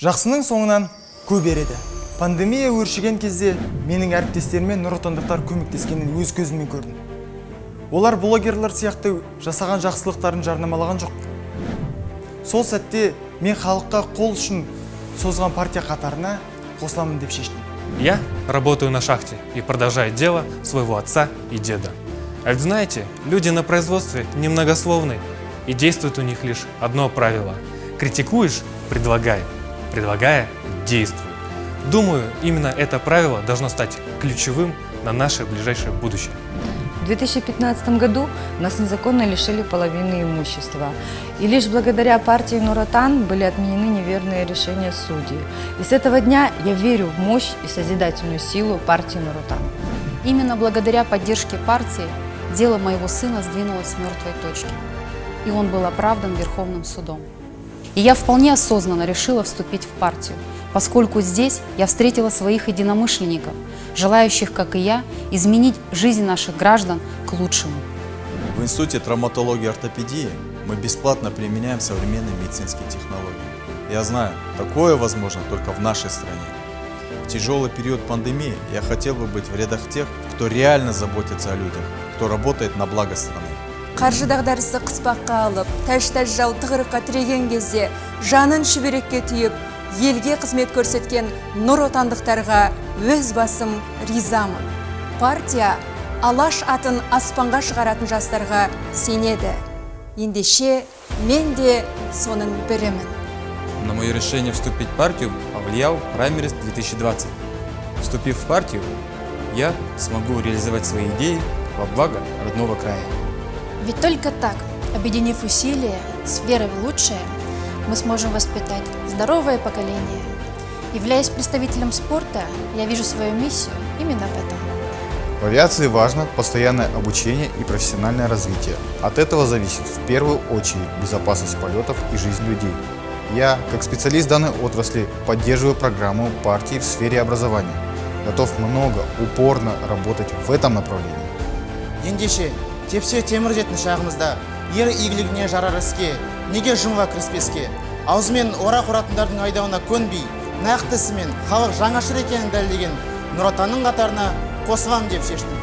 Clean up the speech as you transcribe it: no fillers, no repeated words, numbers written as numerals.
Жақсының соңынан көп ереді. Пандемия өршіген кезде менің әріптестеріме нұротандықтар көмектескенін өз көзіммен көрдім. Олар блогерлер сияқты жасаған жақсылықтарын жарнамалаған жоқ. Сол сәтте мен халыққа қол үшін созған партия қатарына қосыламын деп шештім. Я работаю на шахте и продолжаю дело своего отца и деда. А ведь знаете, люди на производстве немногословны, и действует у них лишь одно правило. Критикуешь – предлагай. Предлагая – действуй. Думаю, именно это правило должно стать ключевым на наше ближайшее будущее. В 2015 году нас незаконно лишили половины имущества. И лишь благодаря партии Нур-Отан были отменены неверные решения судей. И с этого дня я верю в мощь и созидательную силу партии Нур-Отан. Именно благодаря поддержке партии дело моего сына сдвинулось с мертвой точки. И он был оправдан Верховным судом. И я вполне осознанно решила вступить в партию, поскольку здесь я встретила своих единомышленников, желающих, как и я, изменить жизнь наших граждан к лучшему. В Институте травматологии и ортопедии мы бесплатно применяем современные медицинские технологии. Я знаю, такое возможно только в нашей стране. В тяжелый период пандемии я хотел бы быть в рядах тех, кто реально заботится о людях, кто работает на благо страны. Қаржы дағдарысы қыспаққа алып, тәж-тәж жау тығырыққа тіреген кезде жанын шүберекке түйіп, елге қызмет көрсеткен нұр-отандықтарға өз басым ризамын. Партия алаш атын аспанға шығаратын жастарға сенеді. Ендеше мен де соның бірімін. На мое решение вступить в партию повлиял праймериз 2020. Вступив в партию, я смогу реализовать свои идеи во благо родного края. Ведь только так, объединив усилия с верой в лучшее, мы сможем воспитать здоровое поколение. Являясь представителем спорта, я вижу свою миссию именно в этом. В авиации важно постоянное обучение и профессиональное развитие. От этого зависит в первую очередь безопасность полетов и жизнь людей. Я, как специалист данной отрасли, поддерживаю программу партии в сфере образования. Готов много, упорно работать в этом направлении. Ендеше, тепсе темір жетін шағымызда ер игілігіне жарар іске, неге жұмға кіріспеске? Аузымен орақ ұратындардың айдауына көнбей, нақты ісімен халық жаңашыр екенін дәлелдеген Нұр-Отанның қатарына қосылам деп шештім.